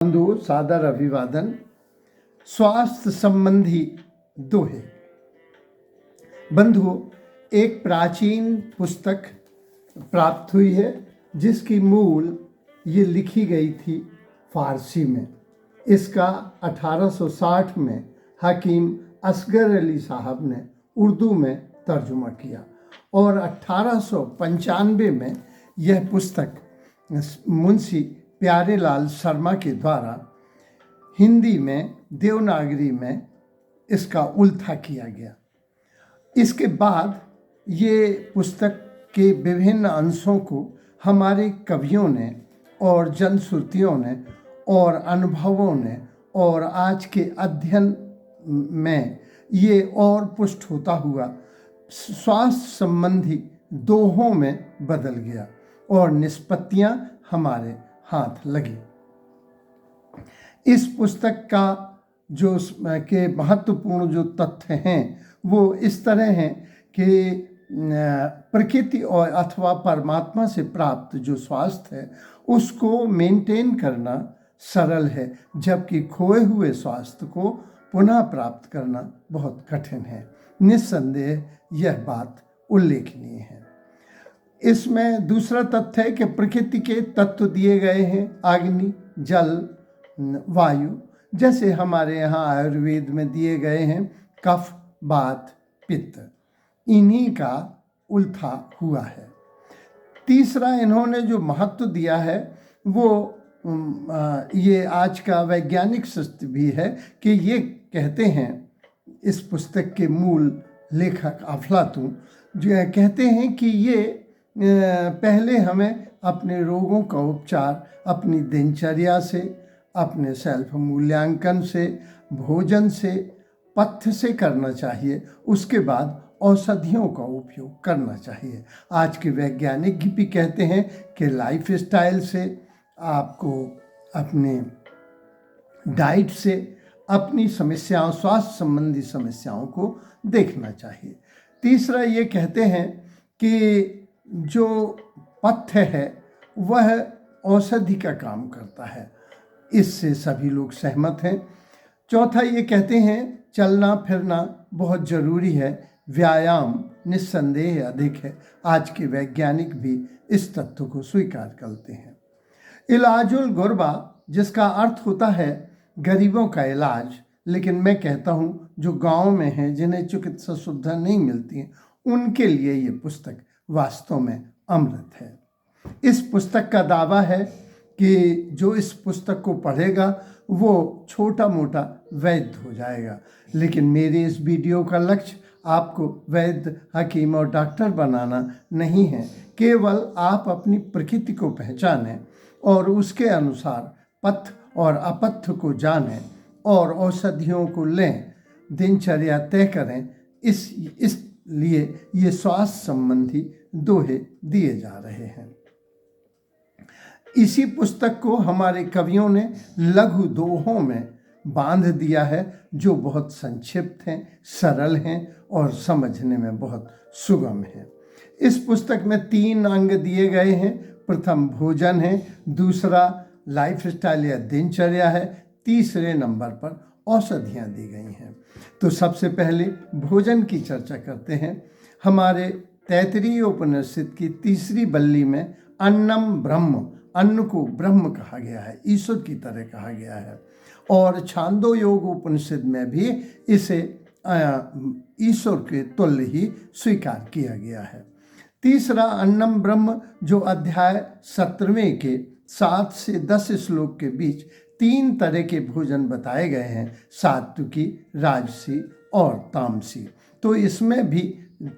बंधु सादर अभिवादन। स्वास्थ्य संबंधी दोहे। बंधु, एक प्राचीन पुस्तक प्राप्त हुई है जिसकी मूल ये लिखी गई थी फारसी में। इसका 1860 में हकीम असगर अली साहब ने उर्दू में तर्जुमा किया और 1895 में यह पुस्तक मुंशी प्यारेलाल शर्मा के द्वारा हिंदी में देवनागरी में इसका उल्था किया गया। इसके बाद ये पुस्तक के विभिन्न अंशों को हमारे कवियों ने और जनश्रुतियों ने और अनुभवों ने और आज के अध्ययन में ये और पुष्ट होता हुआ स्वास्थ्य संबंधी दोहों में बदल गया और निष्पत्तियां हमारे हाथ लगी। इस पुस्तक का जो के महत्वपूर्ण जो तथ्य हैं वो इस तरह हैं कि प्रकृति और अथवा परमात्मा से प्राप्त जो स्वास्थ्य है उसको मेंटेन करना सरल है, जबकि खोए हुए स्वास्थ्य को पुनः प्राप्त करना बहुत कठिन है। निस्संदेह यह बात उल्लेखनीय है। इसमें दूसरा तथ्य है कि प्रकृति के तत्व दिए गए हैं, अग्नि, जल, वायु, जैसे हमारे यहाँ आयुर्वेद में दिए गए हैं कफ, वात, पित्त। इन्हीं का उल्था हुआ है। तीसरा इन्होंने जो महत्व दिया है वो ये आज का वैज्ञानिक सत्य भी है कि ये कहते हैं, इस पुस्तक के मूल लेखक अफलातून जो है कहते हैं कि ये पहले हमें अपने रोगों का उपचार अपनी दिनचर्या से, अपने सेल्फ मूल्यांकन से, भोजन से, पथ्य से करना चाहिए। उसके बाद औषधियों का उपयोग करना चाहिए। आज के वैज्ञानिक भी कहते हैं कि लाइफ स्टाइल से, आपको अपने डाइट से अपनी समस्याओं, स्वास्थ्य संबंधी समस्याओं को देखना चाहिए। तीसरा ये कहते हैं कि जो पथ्य है वह औषधि का काम करता है, इससे सभी लोग सहमत हैं। चौथा ये कहते हैं चलना फिरना बहुत ज़रूरी है, व्यायाम निस्संदेह अधिक है। आज के वैज्ञानिक भी इस तथ्य को स्वीकार करते हैं। इलाजुल गुरबा, जिसका अर्थ होता है गरीबों का इलाज, लेकिन मैं कहता हूँ जो गांव में हैं, जिन्हें चिकित्सा सुविधा नहीं मिलती है, उनके लिए ये पुस्तक वास्तव में अमृत है। इस पुस्तक का दावा है कि जो इस पुस्तक को पढ़ेगा वो छोटा मोटा वैद्य हो जाएगा, लेकिन मेरे इस वीडियो का लक्ष्य आपको वैद्य, हकीम और डॉक्टर बनाना नहीं है। केवल आप अपनी प्रकृति को पहचानें और उसके अनुसार पथ्य और अपथ्य को जानें और औषधियों को लें, दिनचर्या तय करें। इसलिए ये स्वास्थ्य संबंधी दोहे दिए जा रहे हैं। इसी पुस्तक को हमारे कवियों ने लघु दोहों में बांध दिया है जो बहुत संक्षिप्त हैं, सरल हैं और समझने में बहुत सुगम हैं। इस पुस्तक में 3 अंग दिए गए हैं। प्रथम भोजन है, दूसरा लाइफ स्टाइल या दिनचर्या है, तीसरे नंबर पर औषधियाँ दी गई हैं। तो सबसे पहले भोजन की चर्चा करते हैं। हमारे तैत्तिरीय उपनिषद की 3री बल्ली में अन्नम ब्रह्म, अन्न को ब्रह्म कहा गया है, ईश्वर की तरह कहा गया है। और छांदो योग उपनिषद में भी इसे ईश्वर के तुल्य ही स्वीकार किया गया है। तीसरा अन्नम ब्रह्म, जो अध्याय 17वें के 7 से 10 श्लोक के बीच 3 तरह के भोजन बताए गए हैं, सात्विकी, राजसी और तामसी। तो इसमें भी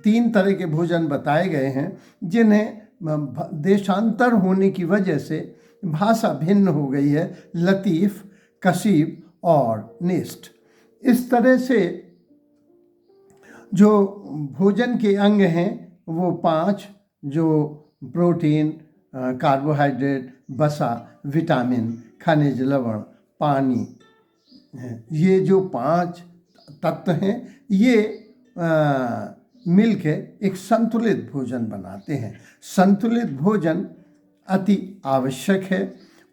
3 तरह के भोजन बताए गए हैं जिन्हें देशांतर होने की वजह से भाषा भिन्न हो गई है, लतीफ़, कशीब और निष्ठ। इस तरह से जो भोजन के अंग हैं वो 5, जो प्रोटीन, कार्बोहाइड्रेट, वसा, विटामिन, खनिज लवण, पानी, ये जो 5 तत्व हैं ये मिलके एक संतुलित भोजन बनाते हैं। संतुलित भोजन अति आवश्यक है।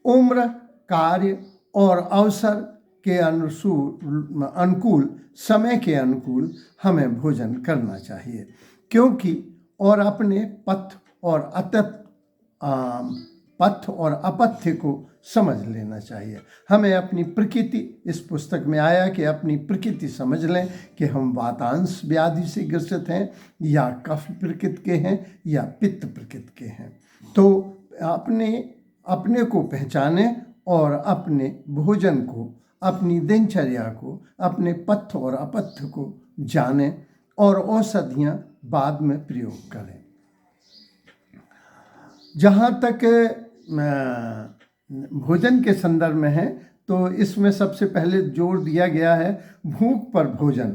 उम्र, कार्य और अवसर के अनुकूल, समय के अनुकूल हमें भोजन करना चाहिए, क्योंकि और अपने पथ और अपथ्य को समझ लेना चाहिए। हमें अपनी प्रकृति, इस पुस्तक में आया कि अपनी प्रकृति समझ लें कि हम वातांश व्याधि से ग्रसित हैं, या कफ प्रकृति के हैं, या पित्त प्रकृति के हैं। तो अपने को पहचानें और अपने भोजन को, अपनी दिनचर्या को, अपने पथ और अपथ्य को जानें और औषधियाँ बाद में प्रयोग करें। जहाँ तक भोजन के संदर्भ में है, तो इसमें सबसे पहले जोर दिया गया है भूख पर भोजन।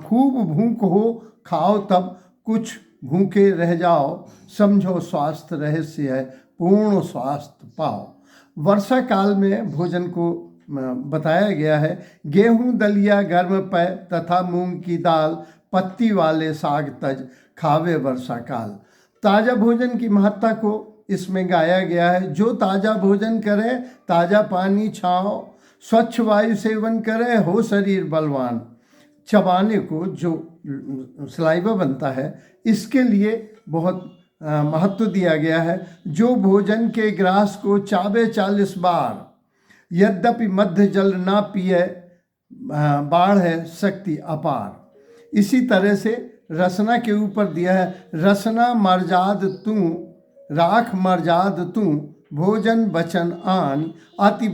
खूब भूख हो खाओ, तब कुछ भूखे रह जाओ, समझो स्वास्थ्य रहस्य है, पूर्ण स्वास्थ्य पाओ। वर्षा काल में भोजन को बताया गया है। गेहूं दलिया गर्म पै, तथा मूंग की दाल, पत्ती वाले साग तज, खावे वर्षा काल। ताज़ा भोजन की महत्ता को इसमें गाया गया है। जो ताज़ा भोजन करे, ताज़ा पानी छाओ, स्वच्छ वायु सेवन करे, हो शरीर बलवान। चबाने को जो सलाइवा बनता है, इसके लिए बहुत महत्व दिया गया है। जो भोजन के ग्रास को चावे 40 बार, यद्यपि मध्य जल ना पिए, बाढ़ है शक्ति अपार। इसी तरह से रसना के ऊपर दिया है, रसना मर्जाद तू, राख मर्जाद तू, भोजन बचन आन, अति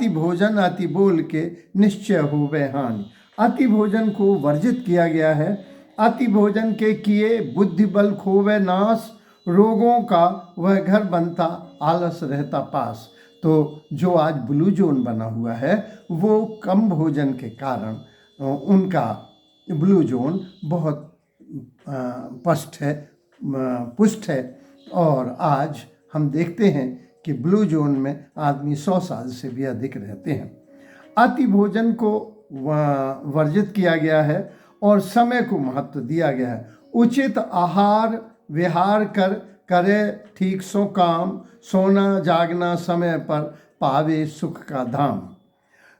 भोजन अति बोल के, निश्चय होवे हानि। अति भोजन को वर्जित किया गया है। अति भोजन के किए बुद्धि बल खोवे नाश, रोगों का वह घर बनता, आलस रहता पास। तो जो आज ब्लू जोन बना हुआ है, वो कम भोजन के कारण उनका ब्लू जोन बहुत पुष्ट है। और आज हम देखते हैं कि ब्लू जोन में आदमी 100 साल से भी अधिक रहते हैं। अति भोजन को वर्जित किया गया है और समय को महत्व दिया गया है। उचित आहार विहार करे ठीक सो काम, सोना जागना समय पर, पावे सुख का धाम।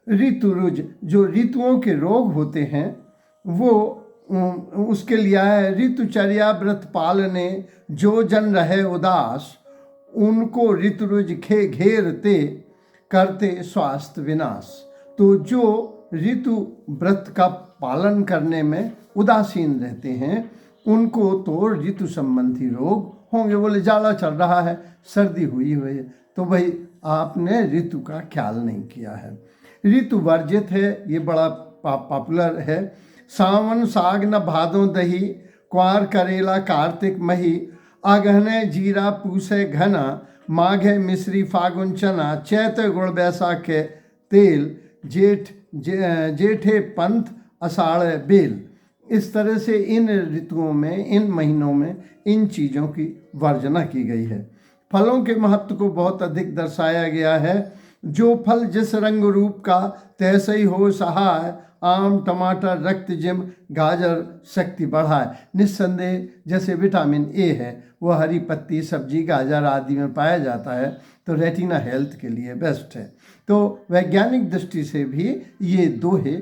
ऋतुरुज, जो ऋतुओं के रोग होते हैं, वो उसके लिए है। ऋतुचर्या व्रत पालने, जो जन रहे उदास, उनको ऋतुरुज घेरते, करते स्वास्थ्य विनाश। तो जो ऋतु व्रत का पालन करने में उदासीन रहते हैं, उनको तो ऋतु संबंधी रोग होंगे। बोले जाड़ा चल रहा है, सर्दी हुई है, तो भाई आपने ऋतु का ख्याल नहीं किया है। ऋतु वर्जित है, ये बड़ा पॉपुलर है। सावन साग न भादों दही, क्वार करेला कार्तिक मही, अगहने जीरा पूसे घना, माघे मिश्री फागुन चना, चैत गुड़ बैसाखे तेल, जेठे पंथ अषाढ़ बेल। इस तरह से इन ऋतुओं में, इन महीनों में इन चीज़ों की वर्जना की गई है। फलों के महत्व को बहुत अधिक दर्शाया गया है। जो फल जिस रंग रूप का, तैसे ही हो सहाय, आम टमाटर रक्त जिम, गाजर शक्ति बढ़ाए। निस्संदेह जैसे विटामिन ए है, वो हरी पत्ती सब्जी गाजर आदि में पाया जाता है, तो रेटिना हेल्थ के लिए बेस्ट है। तो वैज्ञानिक दृष्टि से भी ये दोहे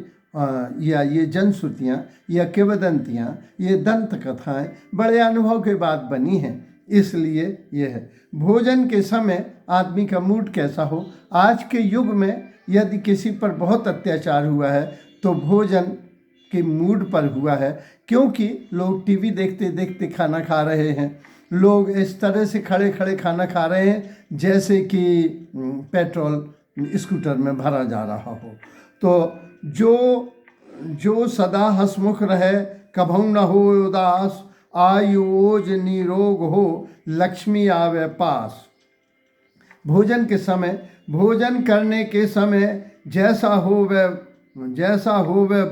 या ये जनश्रुतियाँ या किंवदंतियाँ, ये दंत कथाएँ बड़े अनुभव के बाद बनी हैं। इसलिए ये है। भोजन के समय आदमी का मूड कैसा हो। आज के युग में यदि किसी पर बहुत अत्याचार हुआ है, तो भोजन के मूड पर हुआ है, क्योंकि लोग टीवी देखते देखते खाना खा रहे हैं। लोग इस तरह से खड़े खड़े खाना खा रहे हैं जैसे कि पेट्रोल स्कूटर में भरा जा रहा हो। तो जो सदा हंसमुख रहे, कभू न हो उदास, आयु ओज निरोग हो, लक्ष्मी आवे पास। भोजन के समय, भोजन करने के समय जैसा हो वह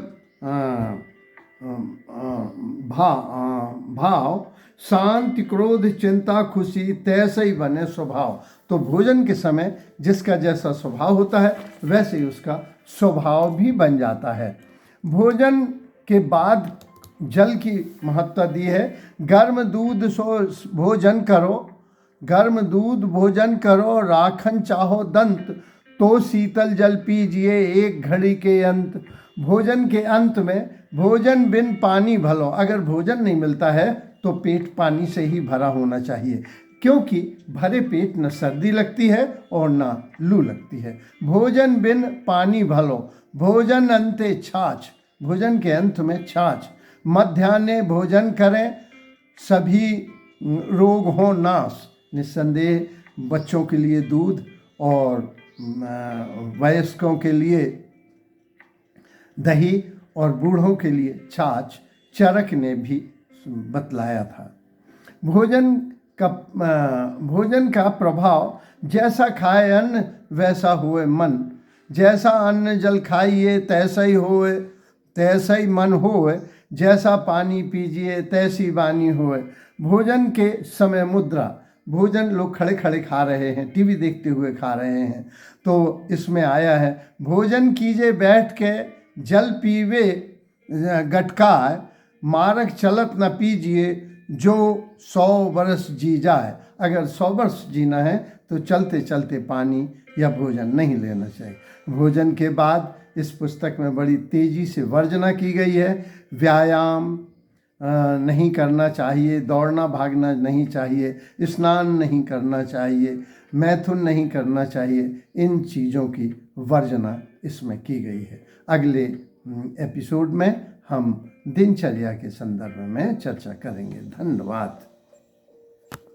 भाव, शांति क्रोध चिंता खुशी, तैसे ही बने स्वभाव। तो भोजन के समय जिसका जैसा स्वभाव होता है, वैसे ही उसका स्वभाव भी बन जाता है। भोजन के बाद जल की महत्ता दी है। गर्म दूध सो भोजन करो, गर्म दूध भोजन करो, राखन चाहो दंत, तो शीतल जल पीजिए एक घड़ी के अंत। भोजन के अंत में भोजन बिन पानी भलो। अगर भोजन नहीं मिलता है तो पेट पानी से ही भरा होना चाहिए, क्योंकि भरे पेट न सर्दी लगती है और न लू लगती है। भोजन बिन पानी भलो, भोजन अंते छाछ। भोजन के अंत में छाछ। मध्याह्ने भोजन करें, सभी रोग हो नाश। निस्संदेह बच्चों के लिए दूध और वयस्कों के लिए दही और बूढ़ों के लिए छाछ चरक ने भी बतलाया था। भोजन का प्रभाव, जैसा खाए अन्न वैसा हुए मन। जैसा अन्न जल खाइए तैसा ही मन होए। जैसा पानी पीजिए तैसी वाणी होए। भोजन के समय मुद्रा। भोजन लोग खड़े खड़े खा रहे हैं, टीवी देखते हुए खा रहे हैं, तो इसमें आया है भोजन कीजिए बैठ के, जल पीवे गटकाय। मारक चलत न पीजिए, जो 100 वर्ष जी जाए। अगर 100 वर्ष जीना है तो चलते चलते पानी या भोजन नहीं लेना चाहिए। भोजन के बाद इस पुस्तक में बड़ी तेजी से वर्जना की गई है। व्यायाम नहीं करना चाहिए, दौड़ना भागना नहीं चाहिए, स्नान नहीं करना चाहिए, मैथुन नहीं करना चाहिए। इन चीज़ों की वर्जना इसमें की गई है। अगले एपिसोड में हम दिनचर्या के संदर्भ में चर्चा करेंगे। धन्यवाद।